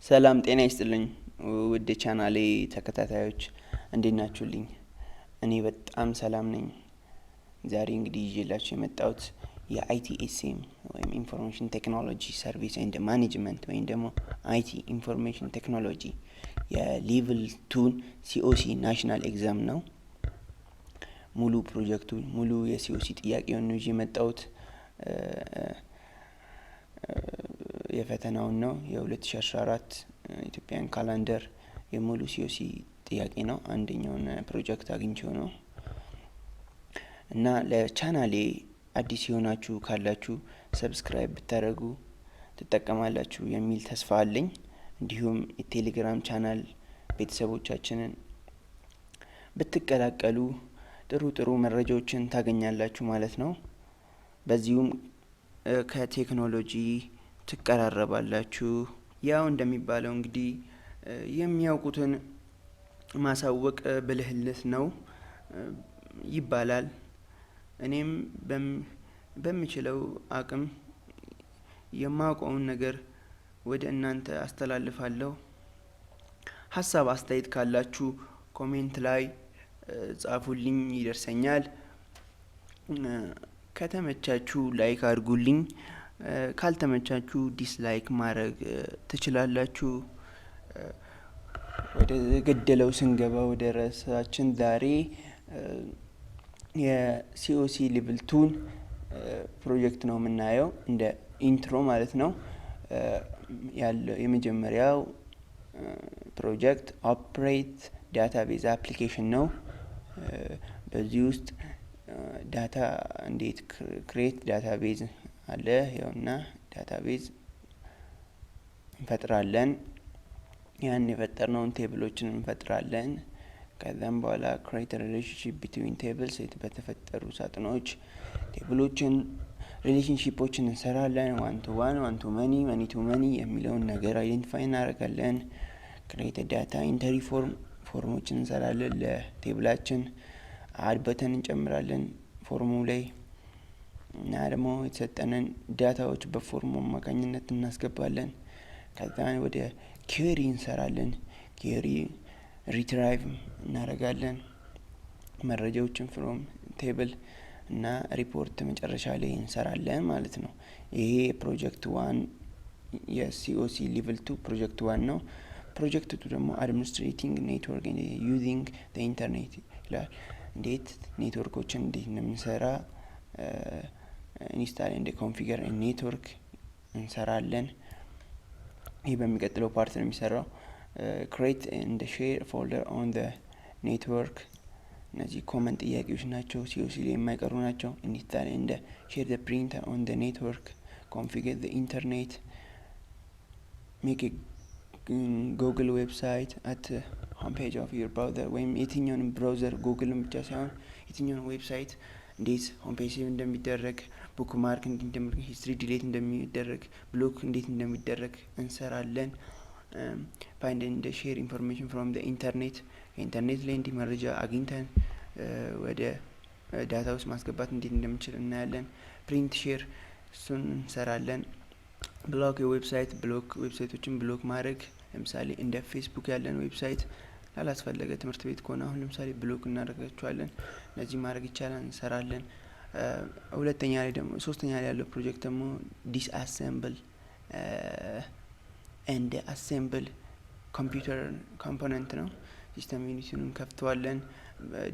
ሰላም ጤና ይስጥልኝ ውድ ቻናሌ ተከታታዮች እንዴት ናችሁልኝ? እኔ በጣም ሰላም ነኝ። ዛሬ እንግዲህ ይዤላችሁ የመጣሁት የአይቲኤስኤም ወይም ኢንፎርሜሽን ቴክኖሎጂ ሰርቪስ ኤንድ ማኔጅመንት ወይም ደግሞ አይቲ ኢንፎርሜሽን ቴክኖሎጂ የሌቭል 2 ሲኦሲ ናሽናል ኤግዛም ነው። ሙሉ ፕሮጀክቱ ሙሉ የሲኦሲ ጥያቄውን ነው ይዤ የመጣሁት። የፈተናውን ነው የ2014 ኢትዮጵያን ካላንደር የሙሉ ሲኦሲ ጥያቄ ነው። አንደኛውን ፕሮጀክት አግኝቼው ነው እና ለቻናሌ አዲስ የሆናችሁ ካላችሁ ሰብስክራይብ ብታደርጉ ትጠቀማላችሁ የሚል ተስፋ አለኝ። እንዲሁም የቴሌግራም ቻናል ቤተሰቦቻችንን ብትቀላቀሉ ጥሩ መረጃዎችን ታገኛላችሁ ማለት ነው። በዚሁም ከቴክኖሎጂ ትቀራረባላችሁ። ያው እንደሚባለው እንግዲህ የሚያውቁትን ማሳወቅ ብልህነት ነው ይባላል። እኔም በምችለው አቅም የማውቀውን ነገር ወደ እናንተ አስተላልፋለሁ። ሀሳብ አስተያየት ካላችሁ ኮሜንት ላይ ጻፉልኝ፣ ይደርሰኛል። ከተመቻችሁ ላይክ አድርጉልኝ፣ ካልተመቻችሁ ዲስላይክ ማድረግ ትችላላችሁ። ወደ ገደለው ስንገባ ወደ ራሳችን ዛሬ የሲኦሲ ሌቭል 2 ፕሮጀክት ነው የምናየው እንደ ኢንትሮ ማለት ነው። ያለው የመጀመሪያው ፕሮጀክት ኦፕሬት ዳታቤዝ አፕሊኬሽን ነው። በዚህ ውስጥ ዳታ እንዴት ክሬት ዳታቤዝ አለ። ይኸውና ዳታቤዝ እንፈጥራለን። ያን የፈጠርነውን ቴብሎችን እንፈጥራለን። ከዛም በኋላ ክሬት ሪሌሽንሺፕ ቢትዊን ቴብልስ በተፈጠሩ ሳጥኖች ቴብሎችን ሪሌሽንሺፖችን እንሰራለን። ዋን ቱ ዋን፣ ዋን ቱ መኒ፣ መኒ ቱ መኒ የሚለውን ነገር አይደንቲፋይ እናደርጋለን። ክሬት ዳታ ኢንተሪ ፎርሞችን እንሰራለን። ለቴብላችን አድ በተን እንጨምራለን ፎርሙ ላይ እና ደግሞ የተሰጠንን ዳታዎች በፎርሙ አማካኝነት እናስገባለን። ከዛ ወደ ኪዌሪ እንሰራለን። ኪዌሪ ሪትራይቭ እናደርጋለን መረጃዎችን ፍሮም ቴብል እና ሪፖርት መጨረሻ ላይ እንሰራለን ማለት ነው። ይሄ ፕሮጀክት 1 የሲኦሲ ሌቭል 2 ፕሮጀክት 1 ነው። ፕሮጀክት 2 ደግሞ አድሚኒስትሬቲንግ ኔትወርክ ዩዚንግ ዘ ኢንተርኔት ይላል። እንዴት ኔትወርኮችን እንዴት እንደምንሰራ ኢንስታል ኤንድ ኮንፊገር ኔትወርክ እንሰራለን። ይሄ በሚቀጥለው ፓርት ነው የሚሰራው። ክሬት ኤንድ ሼር ፎልደር ኦን ዘ ኔትወርክ። እነዚህ ኮመን ጥያቄዎች ናቸው፣ ሲኦሲ ላይ የማይቀሩ ናቸው። ኢንስታል ኤንድ ሼር ዘ ፕሪንተር ኦን ዘ ኔትወርክ፣ ኮንፊገር ዘ ኢንተርኔት፣ ሜክ ጉግል ዌብሳይት አት ሆም ፔጅ ኦፍ ዩር ብራውዘር። ወይም የትኛውንም ብራውዘር ጉግልን ብቻ ሳይሆን የትኛውን ዌብሳይት እንዴት ሆም ፔጅ ሴቭ እንደሚደረግ፣ ቡክ ማርክ እንዴት እንደሚደረግ፣ ሂስትሪ ዲሌት እንደሚደረግ፣ ብሎክ እንዴት እንደሚደረግ እንሰራለን። ፋይንድ ኤንድ ሼር ኢንፎርሜሽን ፍሮም ዘ ኢንተርኔት። ከኢንተርኔት ላይ እንዲህ መረጃ አግኝተን ወደ ዳታ ውስጥ ማስገባት እንዴት እንደምንችል እናያለን። ፕሪንት ሼር እሱን እንሰራለን። ብሎክ ዌብሳይቶችን ብሎክ ማድረግ፣ ለምሳሌ እንደ ፌስቡክ ያለን ዌብሳይት ላላስፈለገ ትምህርት ቤት ከሆነ አሁን ለምሳሌ ብሎክ እናደርጋቸዋለን። እነዚህ ማድረግ ይቻላል፣ እንሰራለን። ሶስተኛ ላይ ያለው ፕሮጀክት ደግሞ ዲስአሴምብል ኤንድ አሴምብል ኮምፒውተር ኮምፖነንት ነው። ሲስተም ዩኒቱንም ከፍተዋለን፣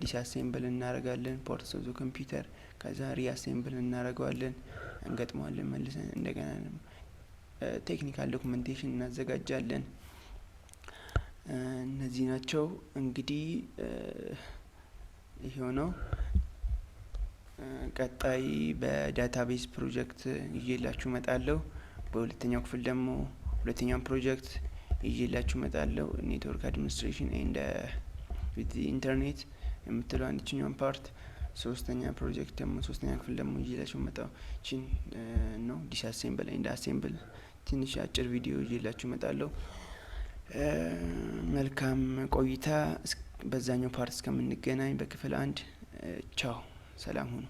ዲስአሴምብል እናደርጋለን ፖርትስ ኦፍ ዘ ኮምፒውተር። ከዛ ሪአሴምብል እናደርገዋለን፣ እንገጥመዋለን መልሰን። እንደገና ቴክኒካል ዶክመንቴሽን እናዘጋጃለን። እነዚህ ናቸው እንግዲህ ይሄው ነው። ቀጣይ በዳታቤዝ ፕሮጀክት ይዤላችሁ እመጣለሁ። በሁለተኛው ክፍል ደግሞ ሁለተኛውን ፕሮጀክት ይዤላችሁ እመጣለሁ። ኔትወርክ አድሚኒስትሬሽን ኤንድ ዊዝ ኢንተርኔት የምትለው አንደኛውን ፓርት። ሶስተኛ ክፍል ደግሞ ይዤላችሁ እመጣው ቺን ነው ዲስአሴምብል ኤንድ አሴምብል። ትንሽ አጭር ቪዲዮ ይዤላችሁ እመጣለሁ። መልካም ቆይታ። በዛኛው ፓርት እስከምንገናኝ በክፍል 1 ቻው፣ ሰላም ሁኑ።